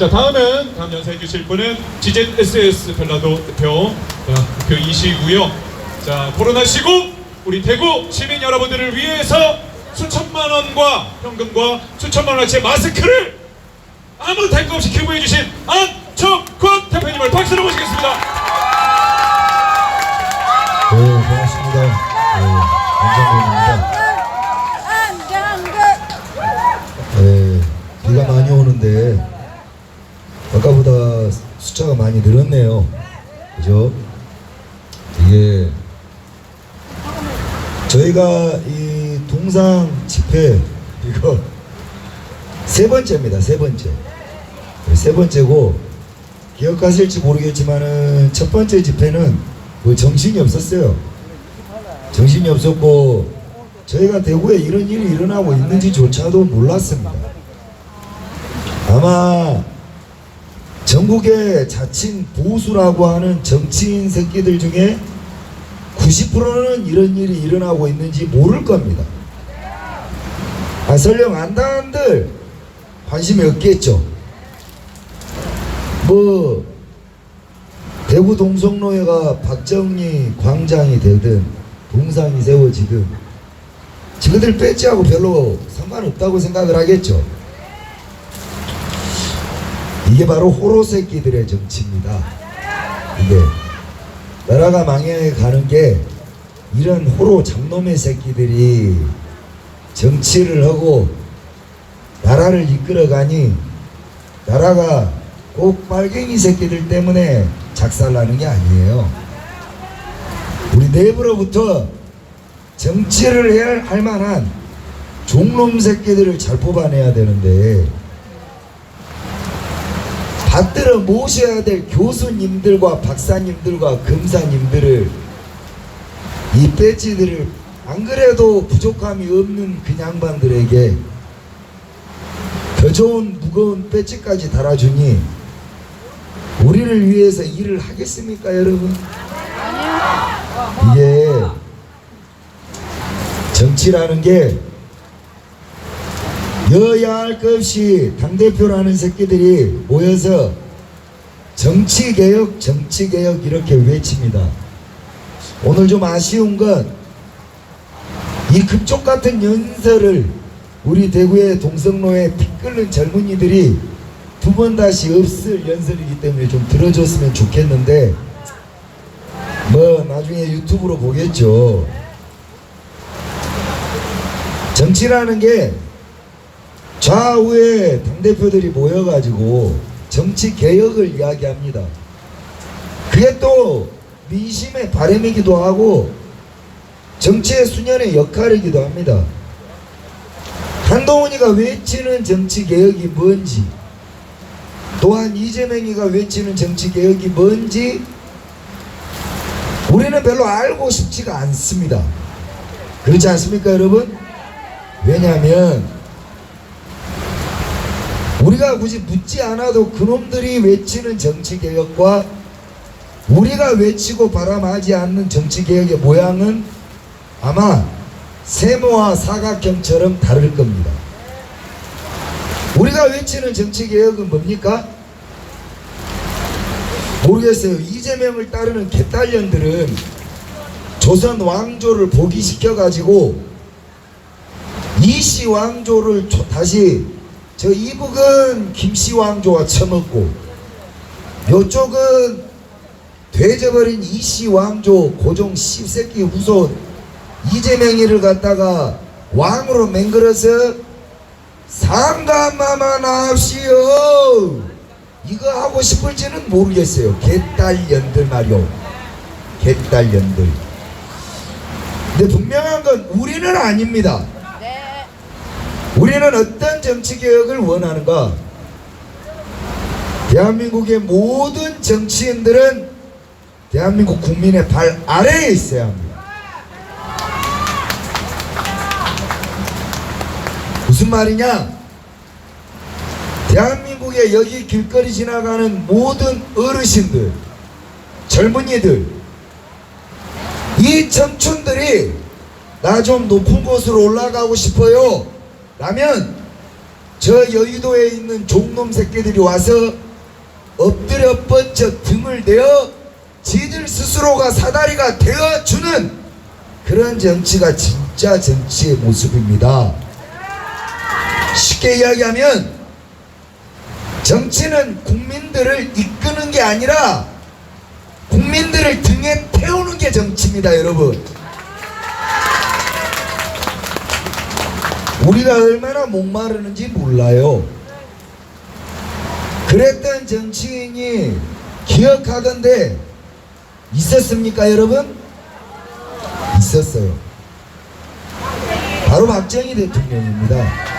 자, 다음 연사해 주실 분은 GZSS 전라도 대표이시고요. 자, 코로나19 우리 대구 시민 여러분들을 위해서 수천만 원과 현금과 수천만 원어치의 마스크를 아무 대가 없이 기부해 주신 안정권 대표님을 박수로 모시겠습니다. 네, 반갑습니다. 네, 안정권입니다. 네, 비가 많이 오는데 아까보다 숫자가 많이 늘었네요. 그죠? 이게 저희가 이 동상 집회 이거 세 번째입니다. 세 번째고 기억하실지 모르겠지만은 첫 번째 집회는 뭐 정신이 없었어요. 정신이 없었고 저희가 대구에 이런 일이 일어나고 있는지조차도 몰랐습니다. 아마 전국의 자칭 보수라고 하는 정치인 새끼들 중에 90%는 이런 일이 일어나고 있는지 모를 겁니다. 설령 안다한들 관심이 없겠죠. 뭐 대구 동성로에가 박정희 광장이 되든 동상이 세워지든 지그들 배지하고 별로 상관없다고 생각을 하겠죠. 이게 바로 호로 새끼들의 정치입니다. 이게 나라가 망해가는 게 이런 호로 장놈의 새끼들이 정치를 하고 나라를 이끌어가니 나라가 꼭 빨갱이 새끼들 때문에 작살나는 게 아니에요. 우리 내부로부터 정치를 할 만한 종놈 새끼들을 잘 뽑아내야 되는데 받들어 모셔야 될 교수님들과 박사님들과 검사님들을 이 배지들을 안 그래도 부족함이 없는 그 양반들에게 더 좋은 무거운 배지까지 달아주니 우리를 위해서 일을 하겠습니까, 여러분? 이게 정치라는 게 여야 할 것 없이 당대표라는 새끼들이 모여서 정치개혁 이렇게 외칩니다. 오늘 좀 아쉬운 건 이 급족 같은 연설을 우리 대구의 동성로에 피 끓는 젊은이들이 두 번 다시 없을 연설이기 때문에 좀 들어줬으면 좋겠는데 뭐 나중에 유튜브로 보겠죠. 정치라는 게 좌우에 당대표들이 모여가지고 정치개혁을 이야기합니다. 그게 또 민심의 바람이기도 하고 정치의 수년의 역할이기도 합니다. 한동훈이가 외치는 정치개혁이 뭔지 또한 이재명이가 외치는 정치개혁이 뭔지 우리는 별로 알고 싶지가 않습니다. 그렇지 않습니까, 여러분? 왜냐하면 우리가 굳이 묻지 않아도 그놈들이 외치는 정치개혁과 우리가 외치고 바람하지 않는 정치개혁의 모양은 아마 세모와 사각형처럼 다를 겁니다. 우리가 외치는 정치개혁은 뭡니까? 모르겠어요. 이재명을 따르는 개딸년들은 조선 왕조를 복위시켜가지고 이씨 왕조를 다시 저 이북은 김씨 왕조와 처먹고 요쪽은 돼져버린 이씨 왕조 고종 씹새끼 후손 이재명이를 갖다가 왕으로 맹글어서 상감마만 합시오 이거 하고 싶을지는 모르겠어요. 개딸년들 말이오. 개딸년들. 근데 분명한 건 우리는 아닙니다. 우리는 어떤 정치개혁을 원하는가? 대한민국의 모든 정치인들은 대한민국 국민의 발 아래에 있어야 합니다. 무슨 말이냐? 대한민국의 여기 길거리 지나가는 모든 어르신들, 젊은이들, 이 청춘들이 나 좀 높은 곳으로 올라가고 싶어요 라면 저 여의도에 있는 종놈 새끼들이 와서 엎드려 뻗쳐 등을 대어 지들 스스로가 사다리가 되어주는 그런 정치가 진짜 정치의 모습입니다. 쉽게 이야기하면 정치는 국민들을 이끄는 게 아니라 국민들을 등에 태우는 게 정치입니다, 여러분. 우리가 얼마나 목마르는지 몰라요. 그랬던 정치인이 기억하던데 있었습니까, 여러분? 있었어요. 바로 박정희 대통령입니다.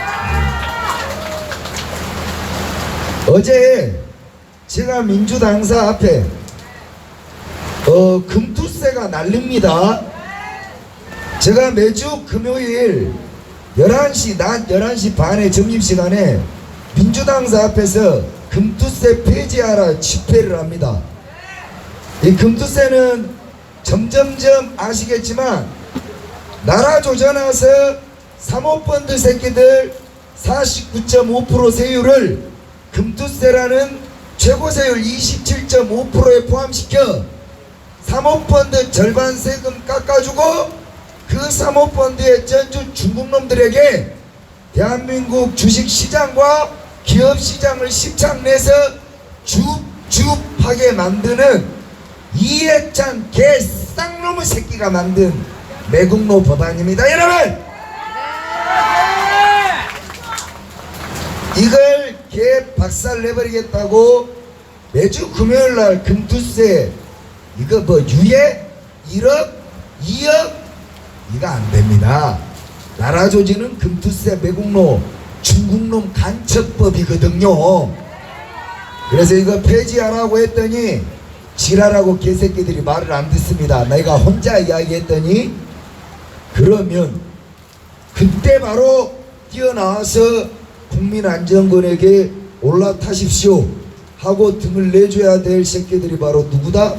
어제 제가 민주당사 앞에 금투세가 날립니다. 제가 매주 금요일 11시 낮 11시 반에 점심시간에 민주당사 앞에서 금투세 폐지하라 집회를 합니다. 이 금투세는 점점점 아시겠지만 나라 조져나서 사모펀드 새끼들 49.5% 세율을 금투세라는 최고세율 27.5%에 포함시켜 사모펀드 절반 세금 깎아주고 그 사모펀드의 전주 중국놈들에게 대한민국 주식시장과 기업시장을 십창내서 줍줍하게 만드는 이해찬 개쌍놈의 새끼가 만든 매국노 법안입니다. 여러분! 이걸 개 박살 내버리겠다고 매주 금요일날 금투세 이거 뭐 유예 1억 2억 이거 안됩니다. 나라 조지는 금투세 매국노 중국놈 간첩법이거든요. 그래서 이거 폐지하라고 했더니 지랄하고 개새끼들이 말을 안 듣습니다. 내가 혼자 이야기했더니 그러면 그때 바로 뛰어나와서 국민안전권에게 올라타십시오 하고 등을 내줘야 될 새끼들이 바로 누구다?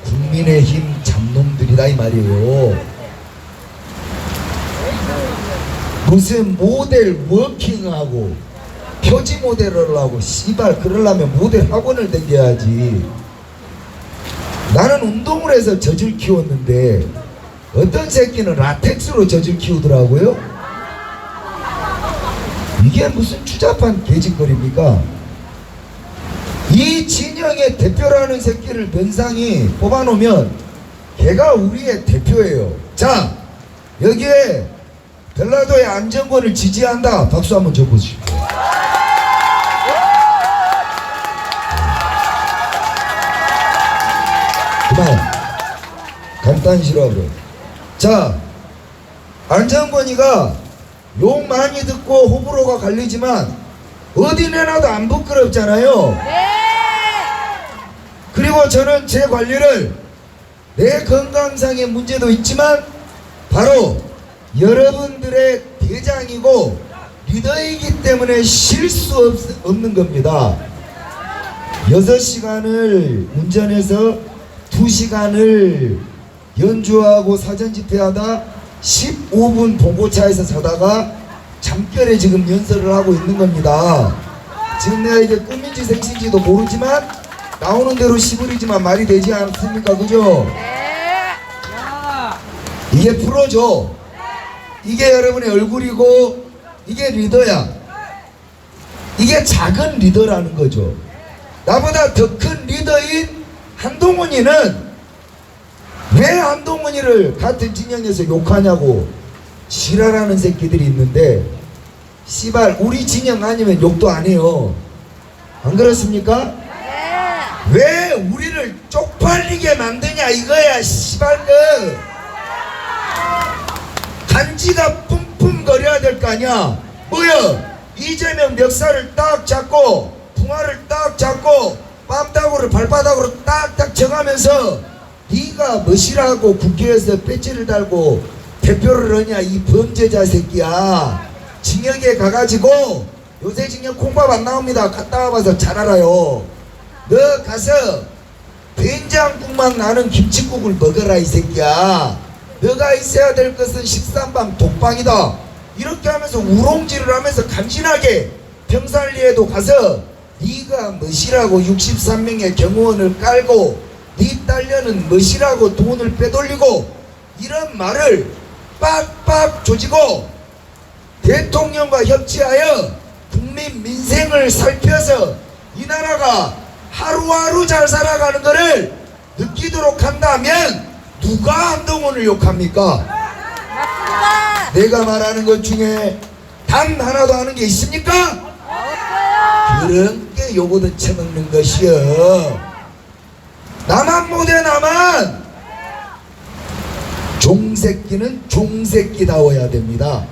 국민의힘 잡놈들이다 이 말이에요. 무슨 모델 워킹하고 표지 모델을 하고 씨발 그러려면 모델 학원을 다녀야지. 나는 운동을 해서 젖을 키웠는데 어떤 새끼는 라텍스로 젖을 키우더라고요. 이게 무슨 추잡한 개짓거리입니까? 이 진영의 대표라는 새끼를 변상이 뽑아놓으면 걔가 우리의 대표예요. 자, 여기에 전라도의 안정권을 지지한다. 박수 한번 쳐보십시오. 그만. 간단히 싫어하고. 자, 안정권이가 욕 많이 듣고 호불호가 갈리지만 어디 내놔도 안 부끄럽잖아요. 그리고 저는 제 관리를 내 건강상의 문제도 있지만 바로 여러분들의 대장이고 리더이기 때문에 쉴 수 없는 겁니다. 6시간을 운전해서 2시간을 연주하고 사전집회하다 15분 봉고차에서 자다가 잠결에 지금 연설을 하고 있는 겁니다. 지금 내가 이게 꿈인지 생신지도 모르지만 나오는 대로 시부리지만 말이 되지 않습니까? 그죠? 이게 프로죠. 이게 여러분의 얼굴이고 이게 리더야. 이게 작은 리더라는 거죠. 나보다 더 큰 리더인 한동훈이는 왜 한동훈이를 같은 진영에서 욕하냐고 지랄하는 새끼들이 있는데 씨발 우리 진영 아니면 욕도 안 해요. 안 그렇습니까? 왜 우리를 쪽팔리게 만드냐 이거야 씨발 그 간지가 뿜뿜 거려야 될 거 아니야. 뭐야 이재명 멱살을 딱 잡고 풍화를 딱 잡고 뺨따구를 발바닥으로 딱딱 쳐가면서 네가 뭐시라고 국회에서 배지를 달고 대표를 하냐 이 범죄자 새끼야. 징역에 가가지고 요새 징역 콩밥 안 나옵니다. 갔다 와봐서 잘 알아요. 너 가서 된장국만 나는 김치국을 먹어라 이 새끼야. 너가 있어야 될 것은 13방 독방이다. 이렇게 하면서 우롱질을 하면서 간신하게 평산리에도 가서 네가 멋이라고 63명의 경호원을 깔고 네 딸려는 멋이라고 돈을 빼돌리고 이런 말을 빡빡 조지고 대통령과 협치하여 국민 민생을 살펴서 이 나라가 하루하루 잘 살아가는 것을 느끼도록 한다면 누가 한동훈을 욕합니까? 맞습니다. 내가 말하는 것 중에 단 하나도 하는 게 있습니까? 없어요. 그런 게 요거도 처먹는 것이여. 나만 못해 나만. 종새끼는 종새끼다워야 됩니다.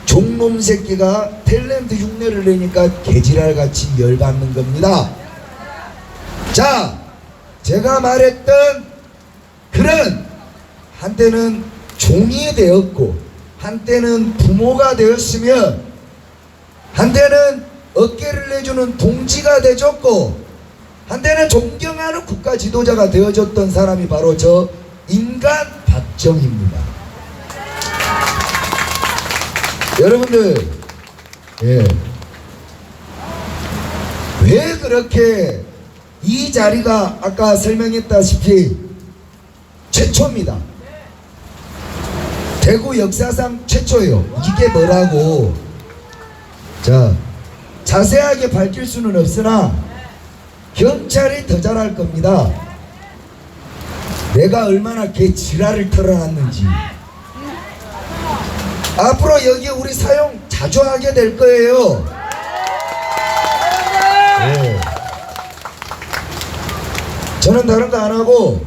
종놈 새끼가 탤런트 흉내를 내니까 개지랄같이 열받는 겁니다. 자, 제가 말했던 그런 한때는 종이 되었고 한때는 부모가 되었으면 한때는 어깨를 내주는 동지가 되었고 한때는 존경하는 국가 지도자가 되어줬던 사람이 바로 저 인간 박정희입니다. 여러분들, 예, 왜 그렇게 이 자리가 아까 설명했다시피 최초입니다. 대구 역사상 최초예요. 이게 뭐라고? 자, 자세하게 밝힐 수는 없으나 경찰이 더 잘할 겁니다. 내가 얼마나 개 지랄을 털어놨는지. 앞으로 여기 우리 사용 자주 하게 될 거예요. 네. 저는 다른 거 안 하고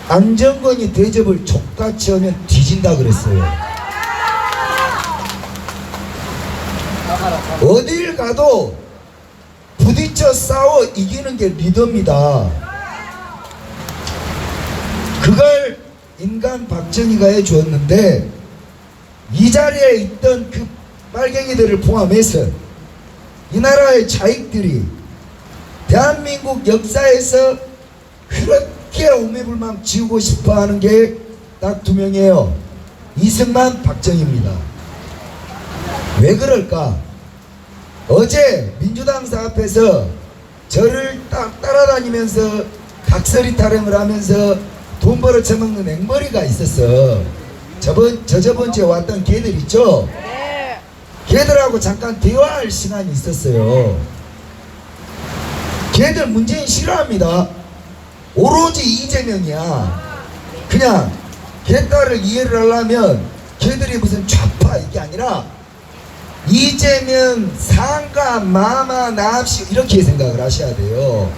안정권이 대접을 족같이 하면 뒤진다 그랬어요. 어딜 가도 부딪혀 싸워 이기는 게 리더입니다. 그걸 인간 박정희가 해주었는데 이 자리에 있던 그 빨갱이들을 포함해서 이 나라의 자익들이 대한민국 역사에서 그렇게 오매불망 지우고 싶어하는 게 딱 두 명이에요. 이승만, 박정희입니다. 왜 그럴까? 어제 민주당사 앞에서 저를 딱 따라다니면서 각설이 타령을 하면서 돈 벌어 처먹는 앵벌이가 있었어. 저번 주에 왔던 걔들 있죠? 네. 걔들하고 잠깐 대화할 시간이 있었어요. 걔들 문재인 싫어합니다. 오로지 이재명이야. 그냥 걔딸을 이해를 하려면 걔들이 무슨 좌파 이게 아니라 이재명, 상가, 마마, 납시 이렇게 생각을 하셔야 돼요.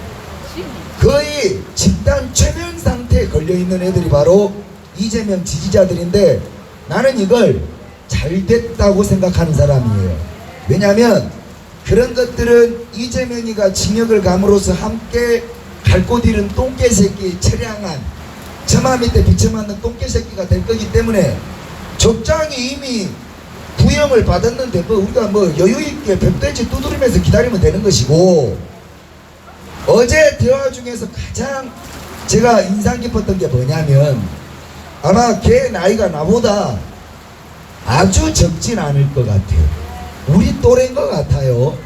거의 집단 최면 상태에 걸려있는 애들이 바로 이재명 지지자들인데 나는 이걸 잘 됐다고 생각하는 사람이에요. 왜냐하면 그런 것들은 이재명이가 징역을 감으로써 함께 갈 곳 잃은 똥개새끼 처량한 처마 밑에 비쳐맞는 똥개새끼가 될 거기 때문에 적장이 이미 구형을 받았는데 뭐 우리가 뭐 여유있게 뱃돼지 두드리면서 기다리면 되는 것이고 어제 대화 중에서 가장 제가 인상 깊었던 게 뭐냐면 아마 걔 나이가 나보다 아주 적진 않을 것 같아요. 우리 또래인 것 같아요.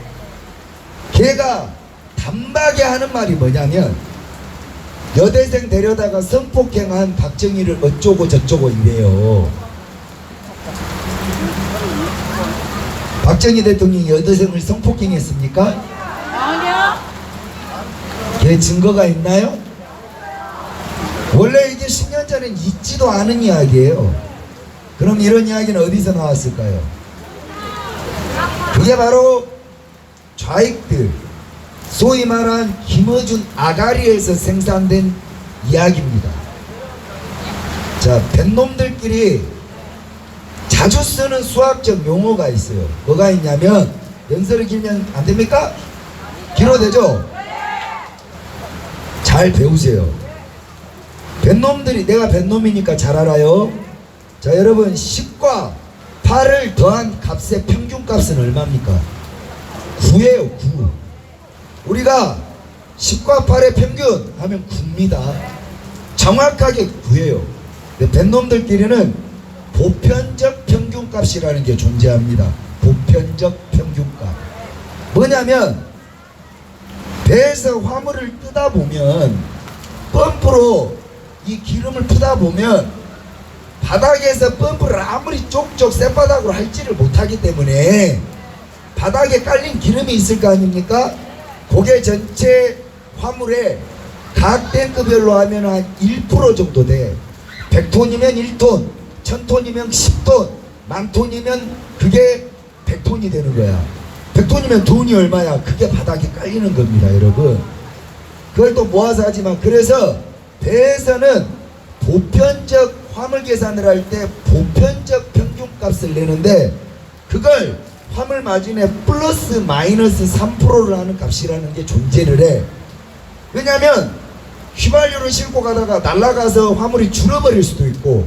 걔가 단박에 하는 말이 뭐냐면 여대생 데려다가 성폭행한 박정희를 어쩌고 저쩌고 이래요. 박정희 대통령이 여대생을 성폭행했습니까? 아니요. 걔 증거가 있나요? 원래 이게 10년 전엔 있지도 않은 이야기예요. 그럼 이런 이야기는 어디서 나왔을까요? 그게 바로 좌익들, 소위 말한 김어준 아가리에서 생산된 이야기입니다. 자, 뱃놈들끼리 자주 쓰는 수학적 용어가 있어요. 뭐가 있냐면 연설을 길면 안 됩니까? 길어도 되죠? 잘 배우세요. 뱃놈들이, 내가 뱃놈이니까 잘 알아요. 자, 여러분 10과 8을 더한 값의 평균값은 얼마입니까? 9예요. 9. 우리가 10과 8의 평균 하면 9입니다. 정확하게 9예요. 뱃놈들끼리는 보편적 평균값이라는 게 존재합니다. 보편적 평균값. 뭐냐면 배에서 화물을 뜨다 보면 펌프로 이 기름을 푸다 보면 바닥에서 펌프를 아무리 쪽쪽 쌔바닥으로 할지를 못하기 때문에 바닥에 깔린 기름이 있을 거 아닙니까? 그게 전체 화물에 각 탱크별로 하면 한 1% 정도 돼. 100톤이면 1톤, 1000톤이면 10톤, 10,000톤이면 그게 100톤이 되는 거야. 100톤이면 돈이 얼마야? 그게 바닥에 깔리는 겁니다, 여러분. 그걸 또 모아서 하지만, 그래서 배에서는 보편적 화물 계산을 할 때 보편적 평균값을 내는데, 그걸 화물 마진에 플러스 마이너스 3%를 하는 값이라는 게 존재를 해. 왜냐면 휘발유를 싣고 가다가 날아가서 화물이 줄어버릴 수도 있고,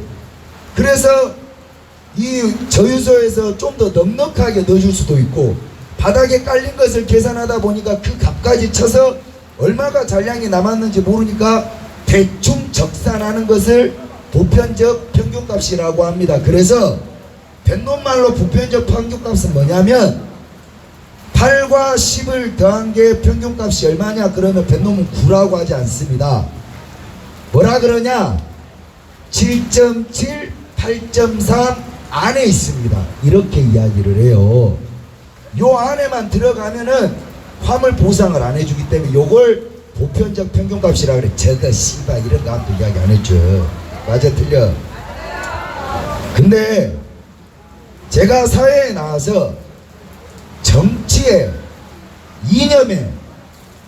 그래서 이 저유소에서 좀 더 넉넉하게 넣어줄 수도 있고, 바닥에 깔린 것을 계산하다 보니까 그 값까지 쳐서 얼마가 잔량이 남았는지 모르니까 대충 적산하는 것을 보편적 평균값이라고 합니다. 그래서 뱃놈말로 보편적 평균값은 뭐냐면 8과 10을 더한 게 평균값이 얼마냐 그러면 뱃놈은 9라고 하지 않습니다. 뭐라 그러냐? 7.7, 8.3 안에 있습니다. 이렇게 이야기를 해요. 요 안에만 들어가면은 화물 보상을 안 해주기 때문에 요걸 보편적 평균값이라 그래. 저거 씨발 이런 거 아무도 이야기 안 했죠. 맞아 틀려? 근데 제가 사회에 나와서 정치에 이념에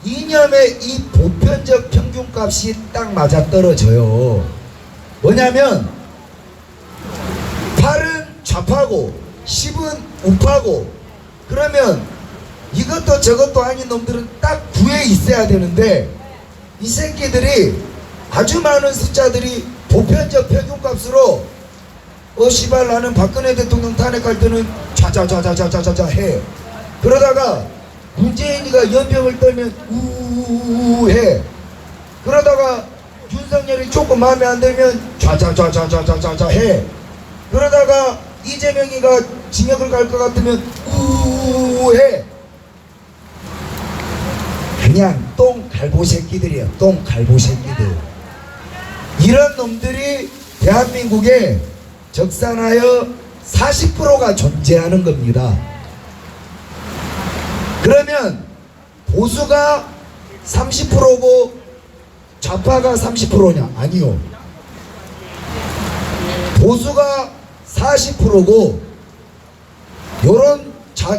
이 보편적 평균값이 딱 맞아떨어져요. 뭐냐면 8은 좌파고 10은 우파고, 그러면 이것도 저것도 아닌 놈들은 딱 9에 있어야 되는데, 이 새끼들이 아주 많은 숫자들이 보편적 평균값으로 씨발 나는 박근혜 대통령 탄핵할 때는 좌좌좌좌좌좌좌 해. 그러다가 문재인이가 연병을 떨면 우우우 해. 그러다가 윤석열이 조금 마음에 안 들면 좌좌좌좌좌좌좌 해. 그러다가 이재명이가 징역을 갈 것 같으면 우우우 해. 그냥 똥갈보 새끼들이에요. 똥갈보 새끼들. 이런 놈들이 대한민국에 적산하여 40%가 존재하는 겁니다. 그러면 보수가 30%고 좌파가 30%냐? 아니요. 보수가 40%고 요런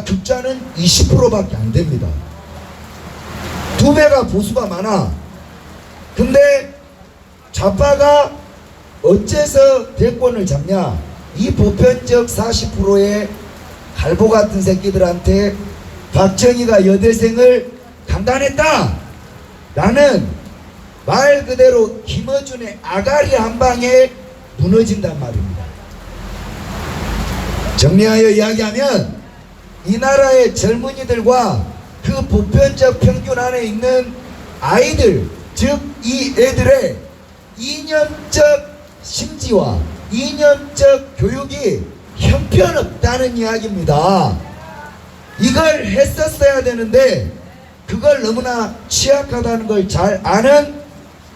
극자는 20%밖에 안 됩니다. 2배가 보수가 많아. 근데 좌파가 어째서 대권을 잡냐? 이 보편적 40%의 갈보 같은 새끼들한테 박정희가 여대생을 강간했다 라는 말 그대로 김어준의 아가리 한 방에 무너진단 말입니다. 정리하여 이야기하면 이 나라의 젊은이들과 그 보편적 평균 안에 있는 아이들, 즉 이 애들의 이념적 심지와 이념적 교육이 형편없다는 이야기입니다. 이걸 했었어야 되는데 그걸 너무나 취약하다는 걸 잘 아는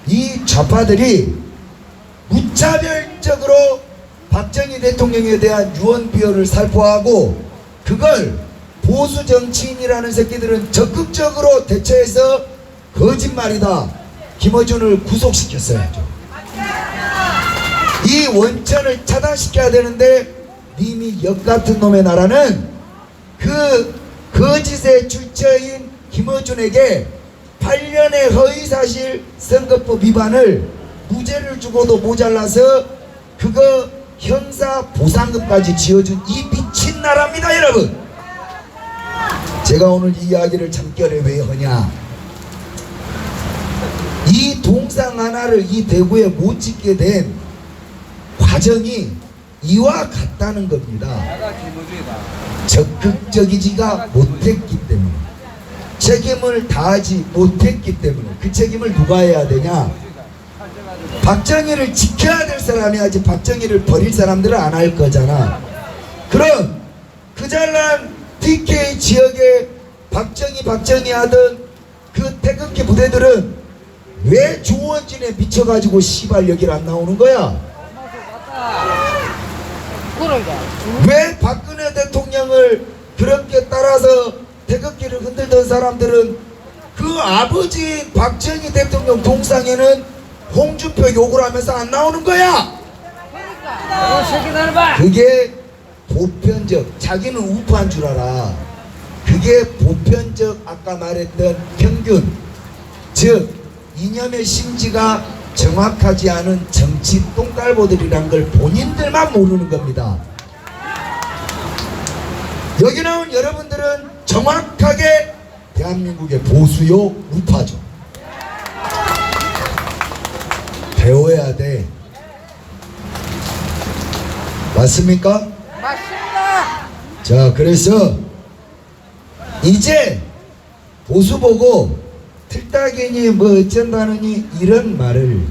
이 좌파들이 무차별적으로 박정희 대통령에 대한 유언비어를 살포하고, 그걸 보수 정치인이라는 새끼들은 적극적으로 대처해서 거짓말이다, 김어준을 구속시켰어야죠. 이 원천을 차단시켜야 되는데 이미 역같은 놈의 나라는 그 거짓의 출처인 김어준에게 8년의 허위사실 선거법 위반을 무죄를 주고도 모자라서 그거 형사 보상금까지 지어준 이 미친 나라입니다, 여러분. 제가 오늘 이 이야기를 참결에 왜 하냐? 이 동상 하나를 이 대구에 못 짓게 된 과정이 이와 같다는 겁니다. 적극적이지가 못했기 때문에, 책임을 다하지 못했기 때문에. 그 책임을 누가 해야 되냐? 박정희를 지켜야 될 사람이 하지, 박정희를 버릴 사람들은 안 할 거잖아. 그럼 그 잘난 TK 지역의 박정희 하던 그 태극기 부대들은 왜 조원진에 미쳐가지고 씨발 여길 안 나오는 거야? 그러게. 왜 박근혜 대통령을 그렇게 따라서 태극기를 흔들던 사람들은 그 아버지 박정희 대통령 동상에는 홍준표 욕을 하면서 안 나오는 거야? 그게 보편적, 자기는 우파인 줄 알아. 그게 보편적, 아까 말했던 평균, 즉 이념의 심지가 정확하지 않은 정치 똥깔보들이란 걸 본인들만 모르는 겁니다. 여기 나온 여러분들은 정확하게 대한민국의 보수요 우파죠. 배워야 돼. 맞습니까? 맞습니다. 자, 그래서 이제 보수 보고 틀딱이니 뭐 어쩐다느니 이런 말을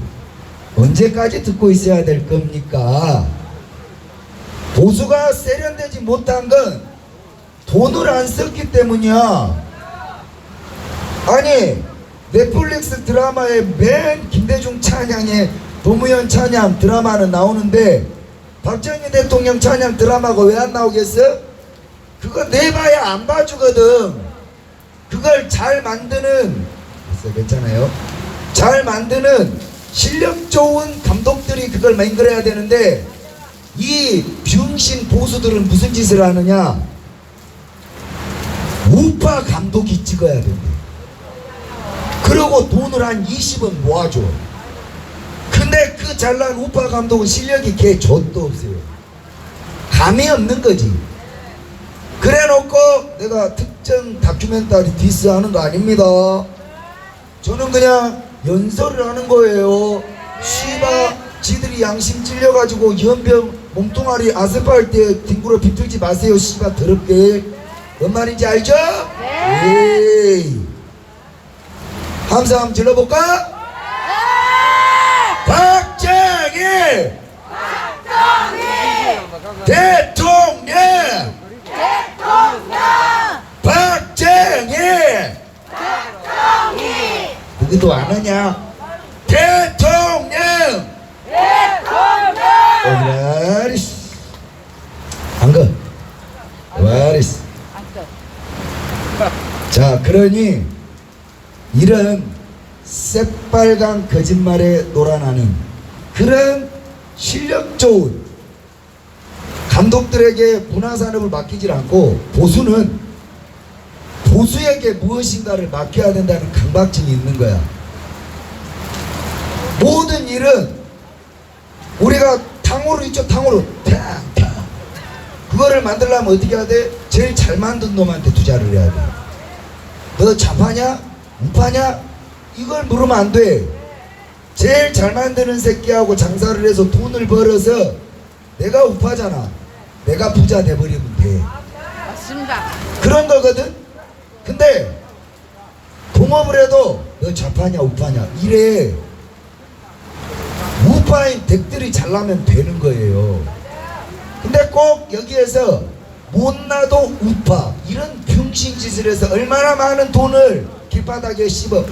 언제까지 듣고 있어야 될 겁니까? 보수가 세련되지 못한 건 돈을 안 썼기 때문이야. 아니 넷플릭스 드라마에 맨 김대중 찬양에 노무현 찬양 드라마는 나오는데 박정희 대통령 찬양 드라마가 왜 안 나오겠어? 그거 내봐야 안 봐주거든. 그걸 잘 만드는, 괜찮아요? 잘 만드는 실력 좋은 감독들이 그걸 만들어야 되는데 이 병신 보수들은 무슨 짓을 하느냐? 우파 감독이 찍어야 된대. 그러고 돈을 한 20원 모아줘. 근데 그 잘난 우파 감독은 실력이 개 좆도 없어요. 감이 없는 거지. 그래 놓고 내가 특정 다큐멘터리 디스하는 거 아닙니다. 저는 그냥 연설을 하는 거예요. 씨바 지들이 양심 찔려가지고 연병 몸뚱아리 아스팔트에 뒹굴어 비틀지 마세요. 씨바 더럽게. 뭔 말인지 알죠? 네. 에이. 함사 한번 질러볼까? 박정희 대통령 박정희 그것도 안 하냐? 대통령 와리스 안가 와리스. 자, 그러니 이런 새빨간 거짓말에 놀아나는 그런 실력 좋은 감독들에게 문화산업을 맡기질 않고 보수는 보수에게 무엇인가를 맡겨야 된다는 강박증이 있는 거야. 모든 일은 우리가 탕후루 있죠. 탕후루 탕탕 그거를 만들려면 어떻게 해야 돼? 제일 잘 만든 놈한테 투자를 해야 돼. 너 좌파냐? 우파냐? 이걸 물으면 안 돼. 제일 잘 만드는 새끼하고 장사를 해서 돈을 벌어서 내가 우파잖아. 내가 부자 돼버리면 돼. 맞습니다. 그런 거거든. 근데 동업을 해도 너 좌파냐 우파냐 이래. 우파인 댁들이 잘나면 되는 거예요. 근데 꼭 여기에서 못나도 우파 이런 병신짓을 해서 얼마나 많은 돈을 길바닥에 씹어.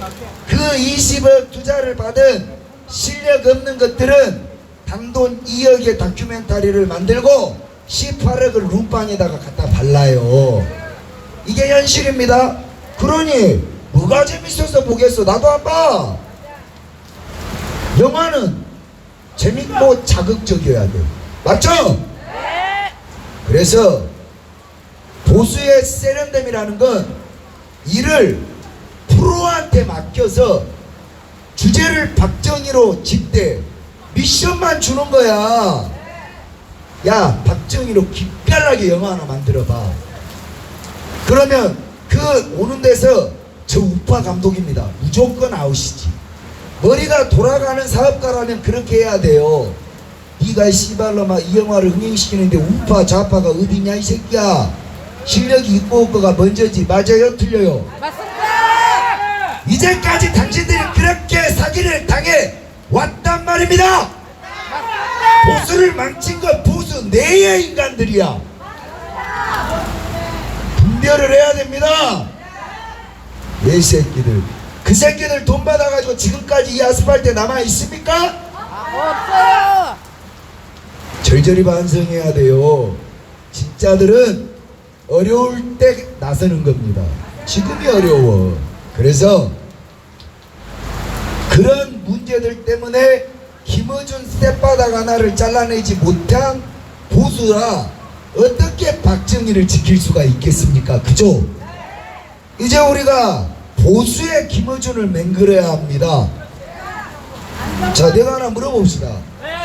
그 20억 투자를 받은 실력 없는 것들은 단돈 2억의 다큐멘터리를 만들고 18억을 룸빵에다가 갖다 발라요. 이게 현실입니다. 그러니 뭐가 재밌어서 보겠어? 나도 안 봐. 영화는 재밌고 자극적이어야 돼. 맞죠? 그래서 보수의 세련됨이라는 건 일을 프로한테 맡겨서 주제를 박정희로 집대 미션만 주는 거야. 야, 박정희로 기깔나게 영화 하나 만들어봐. 그러면 그 오는 데서 저 우파 감독입니다. 무조건 아웃이지. 머리가 돌아가는 사업가라면 그렇게 해야 돼요. 네가 씨발로마 이 영화를 흥행시키는데 우파 좌파가 어디냐 이 새끼야. 실력이 있고 없고가 먼저지. 맞아요 틀려요? 맞습니다. 이제까지 당신들이 그렇게 사기를 당해 왔단 말입니다. 보수를 망친 건 보수 내의 인간들이야. 분별을 해야 됩니다. 이 새끼들, 그 새끼들 돈 받아가지고 지금까지 이 아스팔트에 남아있습니까? 없어요. 절절히 반성해야 돼요. 진짜들은 어려울 때 나서는 겁니다. 지금이 어려워. 그래서 그런 문제들 때문에 김어준 쌔바닥 하나를 잘라내지 못한 보수라 어떻게 박정희를 지킬 수가 있겠습니까? 그죠? 이제 우리가 보수의 김어준을 맹글어야 합니다. 자, 내가 하나 물어봅시다.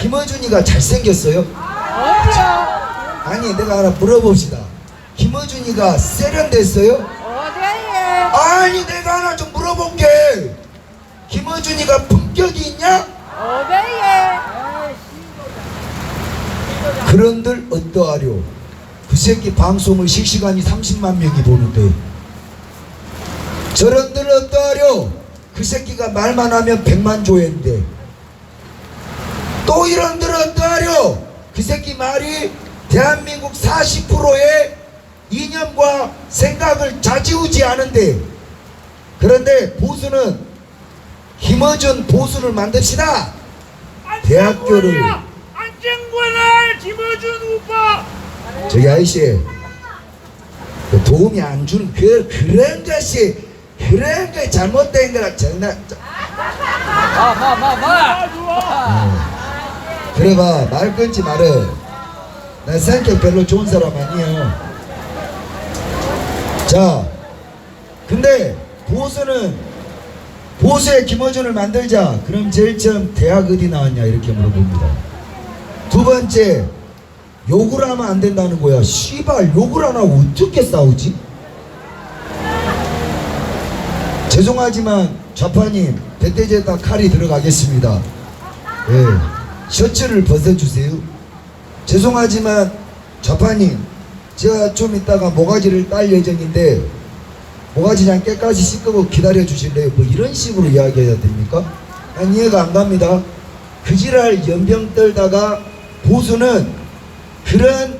김어준이가 잘생겼어요? 어디요? 아니, 내가 하나 물어봅시다. 김어준이가 세련됐어요? 어디에? 아니, 내가 하나 좀 물어볼게. 김어준이가 품격이 있냐? 어디에? 그런들 어떠하려? 그 새끼 방송을 실시간이 30만 명이 보는데 저런들 어떠하려? 그 새끼가 말만 하면 100만 조회인데 또 이런들 어떠하려? 그 새끼 말이 대한민국 40%의 이념과 생각을 좌지우지하는데 그런데 보수는 김어준 보수를 만듭시다. 대학교를 안정권을 김어준 후보. 저기 아저씨 그 도움이 안 주는 그런 것이 그런 게 잘못된 거라 장난 그래 봐 말 끊지 말어. 난 성격 별로 좋은 사람 아니야. 자 근데 보수의 김어준을 만들자. 그럼 제일 처음 대학 어디 나왔냐 이렇게 물어봅니다. 두 번째 욕을 하면 안 된다는 거야. 씨발 욕을 안 하고 어떻게 싸우지? 죄송하지만 좌파님 배때지에다 칼이 들어가겠습니다. 예, 셔츠를 벗어주세요. 죄송하지만 좌파님 제가 좀 이따가 모가지를 딸 예정인데 모가지장 깨까지 씻고 기다려 주실래요? 뭐 이런 식으로 이야기해야 됩니까? 난 이해가 안 갑니다. 그 지랄 연병 떨다가 보수는 그런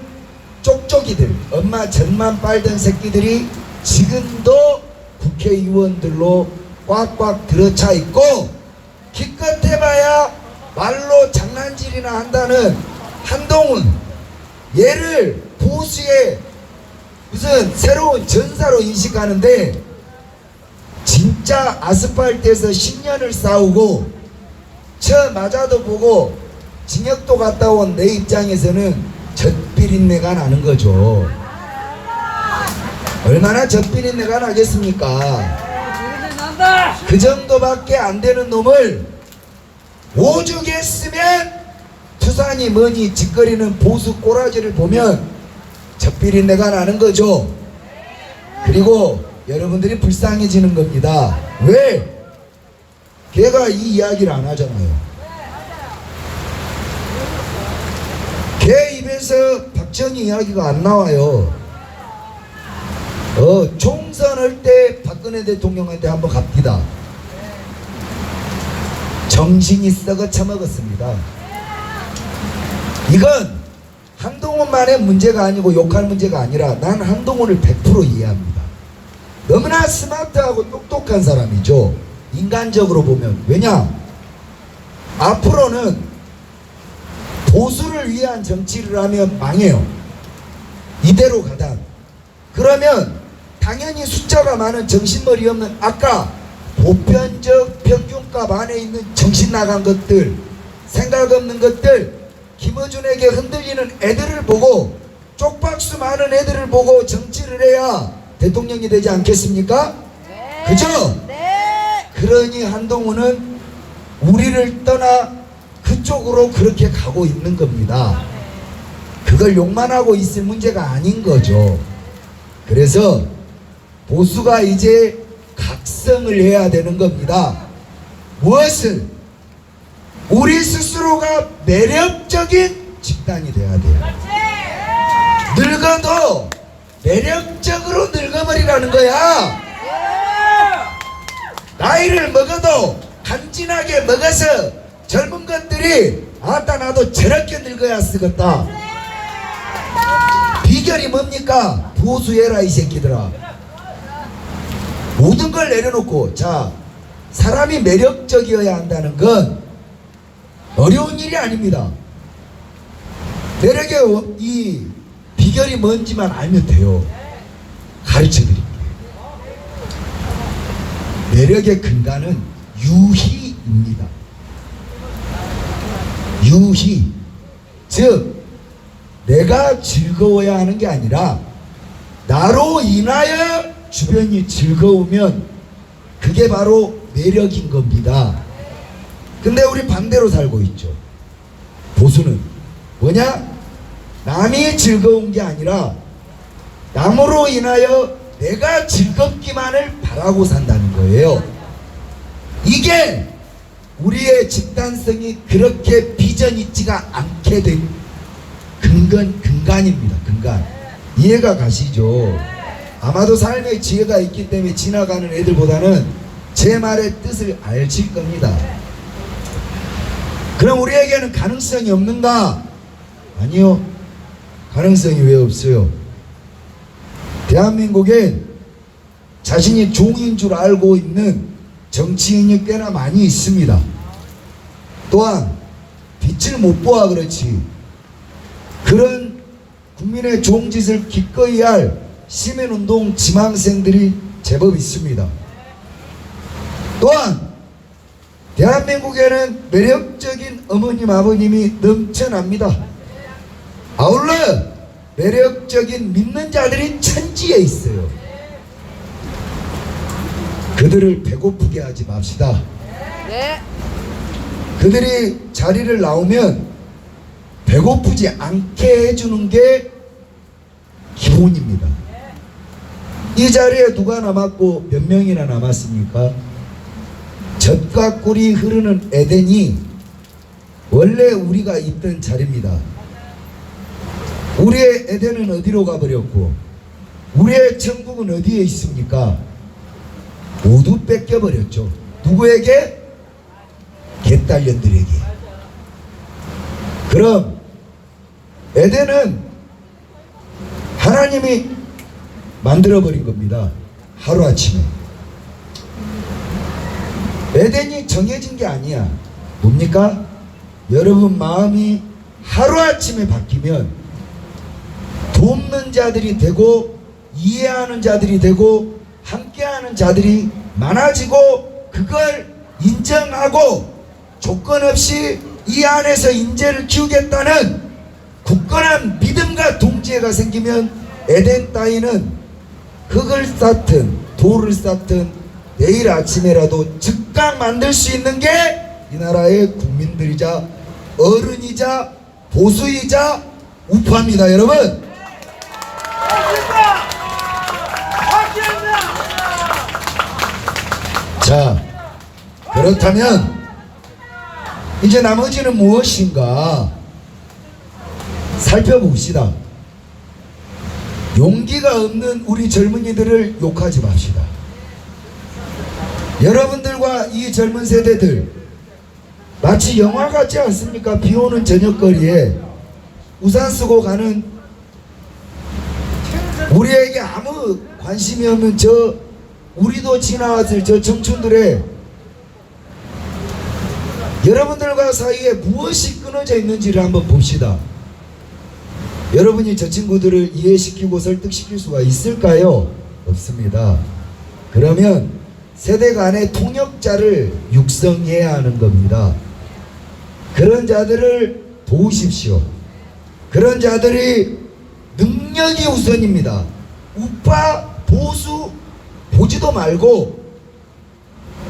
쪽쪽이들 엄마 젖만 빨던 새끼들이 지금도 국회의원들로 꽉꽉 들어차 있고 기껏 해봐야 말로 장난질이나 한다는 한동훈 얘를 보수의 무슨 새로운 전사로 인식하는데 진짜 아스팔트에서 10년을 싸우고 저 맞아도 보고 징역도 갔다 온 내 입장에서는 젖비린내가 나는 거죠. 얼마나 젖비린내가 나겠습니까? 그 정도밖에 안 되는 놈을 오죽했으면 투산이 뭐니 짓거리는 보수 꼬라지를 보면 젖비린내가 나는 거죠. 그리고 여러분들이 불쌍해지는 겁니다. 왜? 걔가 이 이야기를 안 하잖아요. 걔 입에서 박정희 이야기가 안 나와요. 총선할 때 박근혜 대통령한테 한번 갑니다. 정신이 썩어 처먹었습니다. 이건 한동훈만의 문제가 아니고 욕할 문제가 아니라 난 한동훈을 100% 이해합니다. 너무나 스마트하고 똑똑한 사람이죠. 인간적으로 보면. 왜냐? 앞으로는 보수를 위한 정치를 하면 망해요. 이대로 가다. 그러면 당연히 숫자가 많은 정신머리 없는 아까 보편적 평균값 안에 있는 정신 나간 것들, 생각 없는 것들, 김어준에게 흔들리는 애들을 보고 쪽박수 많은 애들을 보고 정치를 해야 대통령이 되지 않겠습니까? 네. 그죠? 네. 그러니 한동훈은 우리를 떠나 그쪽으로 그렇게 가고 있는 겁니다. 그걸 욕만 하고 있을 문제가 아닌 거죠. 그래서 보수가 이제 각성을 해야 되는 겁니다. 무엇을? 우리 스스로가 매력적인 집단이 돼야 돼요. 늙어도 매력적으로 늙어버리라는 거야. 나이를 먹어도 간지나게 먹어서 젊은 것들이 아따 나도 저렇게 늙어야 쓰겠다. 비결이 뭡니까? 보수해라 이 새끼들아. 모든 걸 내려놓고, 자, 사람이 매력적이어야 한다는 건 어려운 일이 아닙니다. 매력의 이 비결이 뭔지만 알면 돼요. 가르쳐 드릴게요. 매력의 근간은 유희입니다. 유희. 즉, 내가 즐거워야 하는 게 아니라 나로 인하여 주변이 즐거우면 그게 바로 매력인 겁니다. 근데 우리 반대로 살고 있죠. 보수는 뭐냐? 남이 즐거운 게 아니라 남으로 인하여 내가 즐겁기만을 바라고 산다는 거예요. 이게 우리의 집단성이 그렇게 비전 있지가 않게 된 근간입니다. 근간. 이해가 가시죠? 아마도 삶의 지혜가 있기 때문에 지나가는 애들보다는 제 말의 뜻을 알실 겁니다. 그럼 우리에게는 가능성이 없는가? 아니요. 가능성이 왜 없어요? 대한민국엔 자신이 종인 줄 알고 있는 정치인이 꽤나 많이 있습니다. 또한 빛을 못 보아 그렇지 그런 국민의 좋은 짓을 기꺼이 할 시민운동 지망생들이 제법 있습니다. 또한 대한민국에는 매력적인 어머님 아버님이 넘쳐납니다. 아울러 매력적인 믿는 자들이 천지에 있어요. 그들을 배고프게 하지 맙시다. 네. 그들이 자리를 나오면 배고프지 않게 해주는 게 기본입니다. 이 자리에 누가 남았고 몇 명이나 남았습니까? 젖과 꿀이 흐르는 에덴이 원래 우리가 있던 자리입니다. 우리의 에덴은 어디로 가버렸고 우리의 천국은 어디에 있습니까? 모두 뺏겨버렸죠. 누구에게? 개딸년들에게. 그럼 에덴은 하나님이 만들어버린 겁니다. 하루아침에. 에덴이 정해진 게 아니야. 뭡니까? 여러분 마음이 하루아침에 바뀌면 돕는 자들이 되고 이해하는 자들이 되고 함께하는 자들이 많아지고 그걸 인정하고 조건 없이 이 안에서 인재를 키우겠다는 굳건한 믿음과 동지애가 생기면 에덴 따위는 흙을 쌓든 돌을 쌓든 내일 아침에라도 즉각 만들 수 있는 게 이 나라의 국민들이자 어른이자 보수이자 우파입니다. 여러분, 자, 그렇다면 이제 나머지는 무엇인가 살펴봅시다. 용기가 없는 우리 젊은이들을 욕하지 맙시다. 여러분들과 이 젊은 세대들 마치 영화 같지 않습니까? 비 오는 저녁거리에 우산 쓰고 가는, 우리에게 아무 관심이 없는 우리도 지나왔을 저 청춘들의 여러분들과 사이에 무엇이 끊어져 있는지를 한번 봅시다. 여러분이 저 친구들을 이해시키고 설득시킬 수가 있을까요? 없습니다. 그러면 세대 간의 통역자를 육성해야 하는 겁니다. 그런 자들을 도우십시오. 그런 자들이 능력이 우선입니다. 우파, 보수 보지도 말고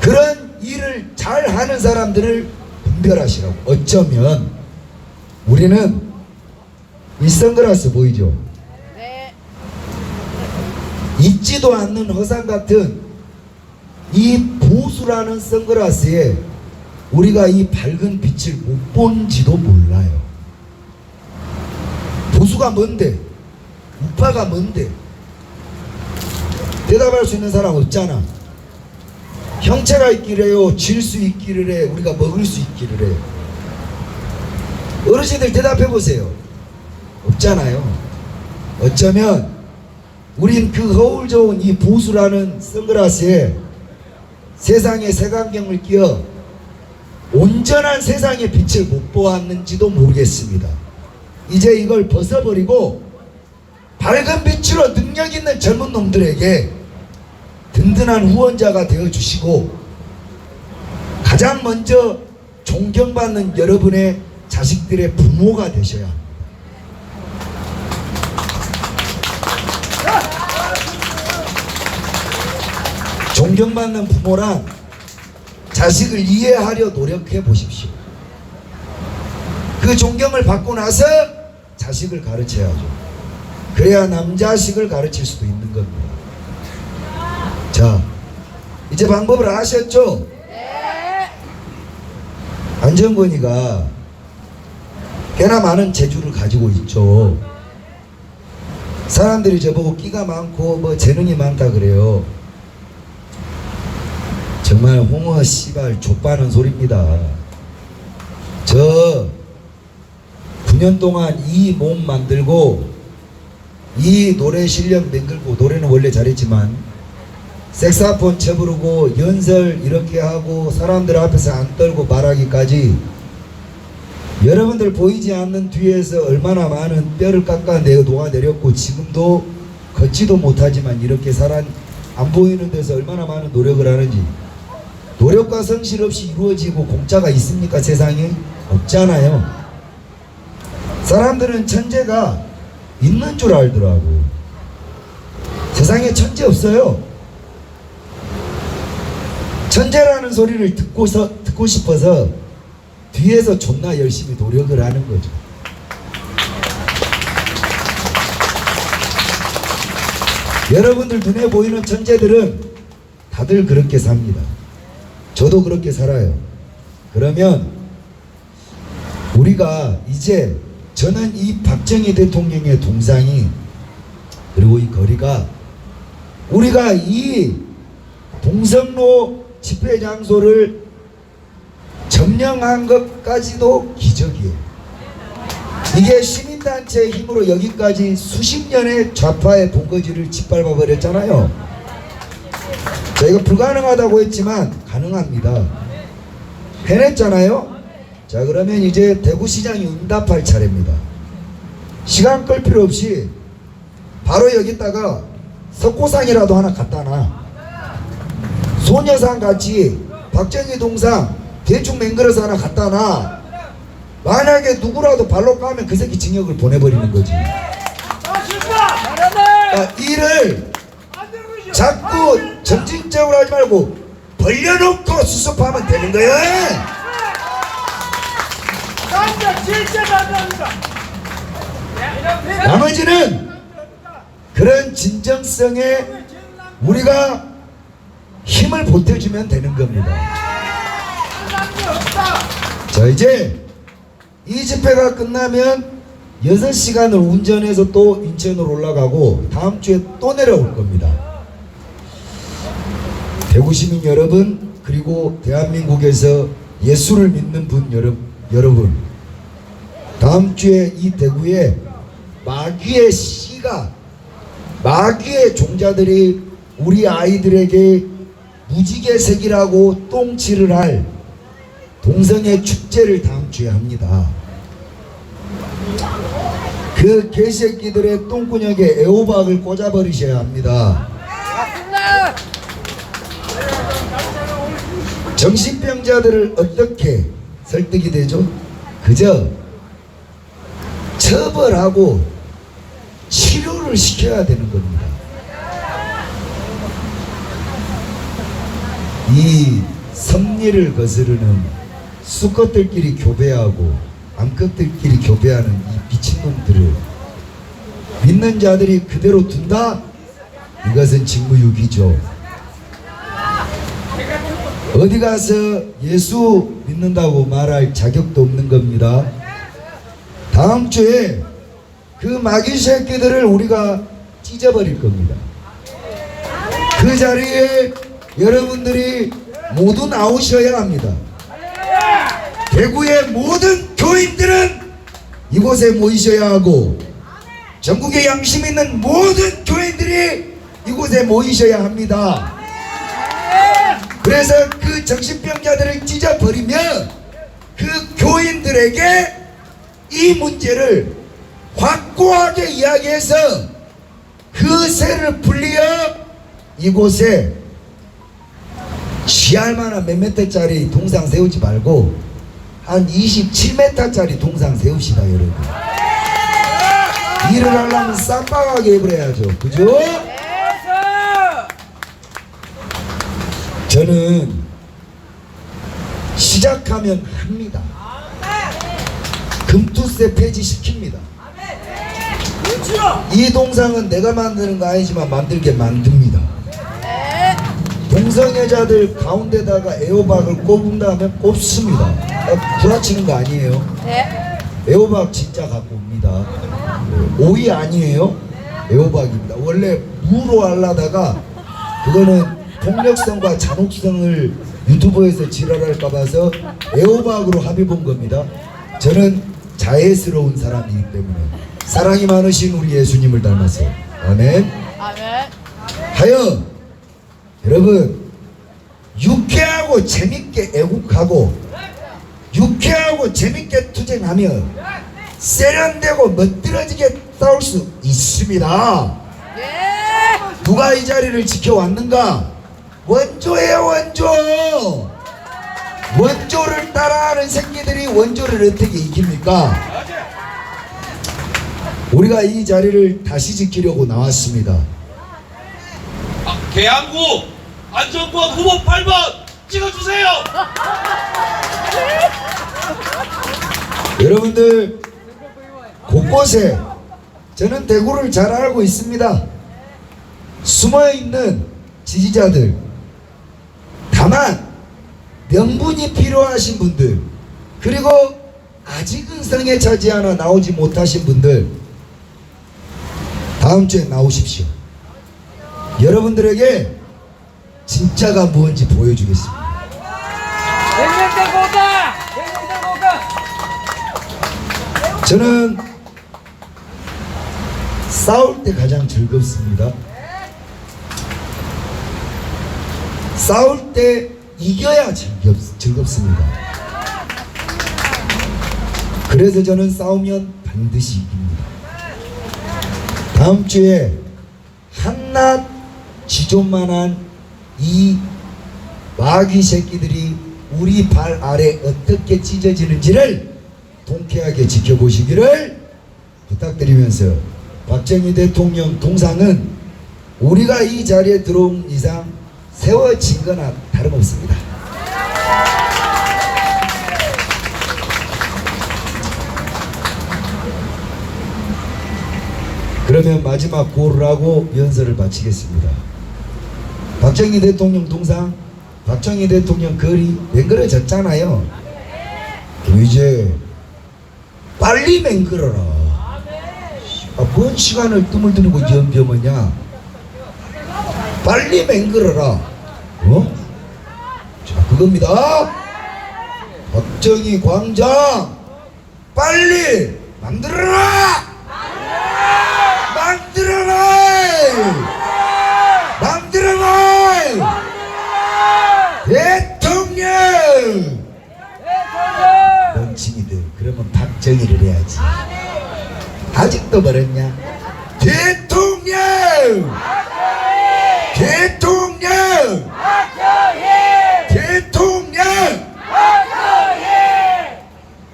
그런 일을 잘하는 사람들을 분별하시라고. 어쩌면 우리는 이 선글라스 보이죠? 네. 있지도 않는 허상 같은 이 보수라는 선글라스에 우리가 이 밝은 빛을 못 본지도 몰라요. 보수가 뭔데? 우파가 뭔데? 대답할 수 있는 사람 없잖아. 형체가 있기래요. 질 수 있기를 해. 우리가 먹을 수 있기를 해. 어르신들 대답해 보세요. 없잖아요. 어쩌면 우린 그 거울 좋은 이 보수라는 선글라스에 세상의 색안경을 끼어 온전한 세상의 빛을 못 보았는지도 모르겠습니다. 이제 이걸 벗어버리고 밝은 빛으로 능력 있는 젊은 놈들에게 든든한 후원자가 되어주시고 가장 먼저 존경받는 여러분의 자식들의 부모가 되셔야 합니다. 존경받는 부모란 자식을 이해하려 노력해 보십시오. 그 존경을 받고 나서 자식을 가르쳐야죠. 그래야 남자식을 가르칠 수도 있는 겁니다. 자, 이제 방법을 아셨죠? 네. 안정권이가 꽤나 많은 재주를 가지고 있죠. 사람들이 저보고 끼가 많고 뭐 재능이 많다 그래요. 정말 홍어 씨발 족바는 소리입니다. 저 9년 동안 이 몸 만들고 이 노래 실력 맹글고, 노래는 원래 잘했지만 색사폰 쳐부르고 연설 이렇게 하고 사람들 앞에서 안 떨고 말하기까지 여러분들 보이지 않는 뒤에서 얼마나 많은 뼈를 깎아 녹아내렸고 지금도 걷지도 못하지만 이렇게 안 보이는 데서 얼마나 많은 노력을 하는지. 노력과 성실 없이 이루어지고 공짜가 있습니까? 세상에 없잖아요. 사람들은 천재가 있는 줄 알더라고. 세상에 천재 없어요. 천재라는 소리를 듣고 싶어서 뒤에서 존나 열심히 노력을 하는 거죠. 여러분들 눈에 보이는 천재들은 다들 그렇게 삽니다. 저도 그렇게 살아요. 그러면 우리가 이제, 저는 이 박정희 대통령의 동상이, 그리고 이 거리가, 우리가 이 동성로 집회 장소를 점령한 것까지도 기적이에요. 이게 시민단체의 힘으로 여기까지 수십 년의 좌파의 본거지를 짓밟아 버렸잖아요. 저희가 불가능하다고 했지만 가능합니다. 해냈잖아요. 자, 그러면 이제 대구시장이 응답할 차례입니다. 시간 끌 필요 없이 바로 여기다가 석고상이라도 하나 갖다 놔. 소녀상 같이 박정희 동상 대충 맹글어서 하나 갖다 놔. 만약에 누구라도 발로 까면 그 새끼 징역을 보내버리는 거지. 이를 자꾸 점진적으로 하지 말고 벌려놓고 수습하면 되는 거야. 나머지는 그런 진정성에 우리가 힘을 보태주면 되는 겁니다. 자, 이제 이 집회가 끝나면 6시간을 운전해서 또 인천으로 올라가고 다음 주에 또 내려올 겁니다. 대구 시민 여러분, 그리고 대한민국에서 예수를 믿는 분 여러분, 다음 주에 이 대구에 마귀의 씨가, 마귀의 종자들이 우리 아이들에게 무지개 색이라고 똥칠을 할 동성애 축제를 다음 주에 합니다. 그 개새끼들의 똥구녕에 애호박을 꽂아버리셔야 합니다. 정신병자들을 어떻게 설득이 되죠? 그저 처벌하고 치료를 시켜야 되는 겁니다. 이 섭리를 거스르는 수컷들끼리 교배하고 암컷들끼리 교배하는 이 미친놈들을 믿는 자들이 그대로 둔다? 이것은 직무유기죠. 어디 가서 예수 믿는다고 말할 자격도 없는 겁니다. 다음 주에 그 마귀 새끼들을 우리가 찢어버릴 겁니다. 그 자리에 여러분들이 모두 나오셔야 합니다. 대구의 모든 교인들은 이곳에 모이셔야 하고, 전국에 양심 있는 모든 교인들이 이곳에 모이셔야 합니다. 그래서 그 정신병자들을 찢어버리면 그 교인들에게 이 문제를 확고하게 이야기해서 그 세를 불리어 이곳에 취할 만한 몇 미터짜리 동상 세우지 말고 한 27m짜리 동상 세웁시다 여러분. 일을 하려면 쌈박하게 해버려야죠. 그죠? 저는 시작하면 합니다. 금투세 폐지시킵니다. 이 동상은 내가 만드는 거 아니지만 만들게 만듭니다. 동성애자들 가운데다가 애호박을 꼽은 다음에 꼽습니다. 구라치는 거 아니에요. 네. 애호박 진짜 갖고 옵니다. 오이 아니에요. 애호박입니다. 원래 무로 하려다가 그거는 폭력성과 잔혹성을 유튜브에서 지랄할까 봐서 애호박으로 합의 본 겁니다. 저는 자애스러운 사람이기 때문에 사랑이 많으신 우리 예수님을 닮았어요. 아멘. 아멘. 하여 여러분 유쾌하고 재밌게 애국하고 유쾌하고 재밌게 투쟁하면 세련되고 멋들어지게 싸울 수 있습니다. 예. 누가 이 자리를 지켜왔는가? 원조예요. 원조. 원조를 따라하는 새끼들이 원조를 어떻게 이깁니까? 우리가 이 자리를 다시 지키려고 나왔습니다. 계양구 안전권 후보 8번 찍어주세요. 여러분들 곳곳에 저는 대구를 잘 알고 있습니다. 숨어있는 지지자들, 다만 명분이 필요하신 분들, 그리고 아직은 성에 차지 않아 나오지 못하신 분들 다음 주에 나오십시오. 여러분들에게 진짜가 뭔지 보여주겠습니다. 저는 싸울 때 가장 즐겁습니다. 싸울 때 이겨야 즐겁습니다. 그래서 저는 싸우면 반드시 이깁니다. 다음 주에 한낱 지존만한 이 마귀 새끼들이 우리 발 아래 어떻게 찢어지는지를 통쾌하게 지켜보시기를 부탁드리면서 박정희 대통령 동상은 우리가 이 자리에 들어온 이상 세워진 거나 다름없습니다. 그러면 마지막 고를 하고 연설을 마치겠습니다. 박정희 대통령 동상, 박정희 대통령 거리 맹그러졌잖아요. 이제 빨리 맹그러라. 뭔 시간을 뜸을 들이고 연병하냐. 빨리 맹그러라. 자, 그겁니다. 박정희 광장 빨리 만들어라. 만들어라. 대통령. 멍청이들, 그러면 박정희를 해야지. 아직도 멀었냐? 대통령.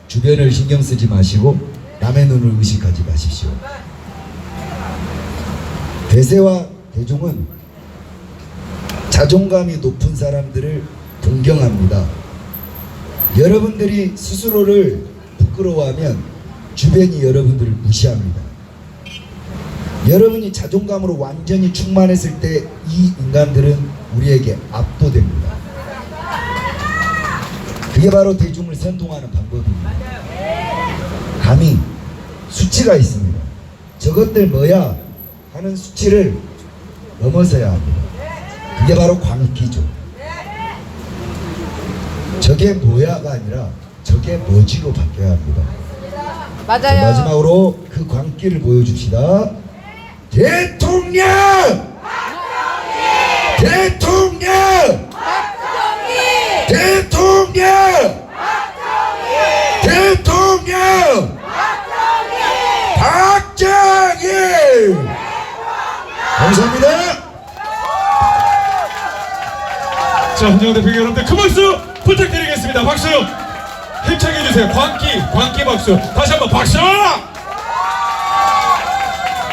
주변을 신경 쓰지 마시고 남의 눈을 의식하지 마십시오. 대세와 대중은 자존감이 높은 사람들을 존경합니다. 여러분들이 스스로를 부끄러워하면 주변이 여러분들을 무시합니다. 여러분이 자존감으로 완전히 충만했을 때 이 인간들은 우리에게 압도됩니다. 그게 바로 대중을 선동하는 방법입니다. 감히 수치가 있습니다. 저것들 뭐야 하는 수치를 넘어서야 합니다. 그게 바로 광기죠. 저게 뭐야가 아니라 저게 뭐지로 바뀌어야 합니다. 맞아요. 마지막으로 그 광기를 보여줍시다. 대통령! 대통령! 대통령! 대통령! 박정희! 감사합니다. 자, 헌정 대표 여러분들 큰 박수 부탁드리겠습니다. 박수 힘차게 해주세요. 광기 박수. 다시 한번 박수.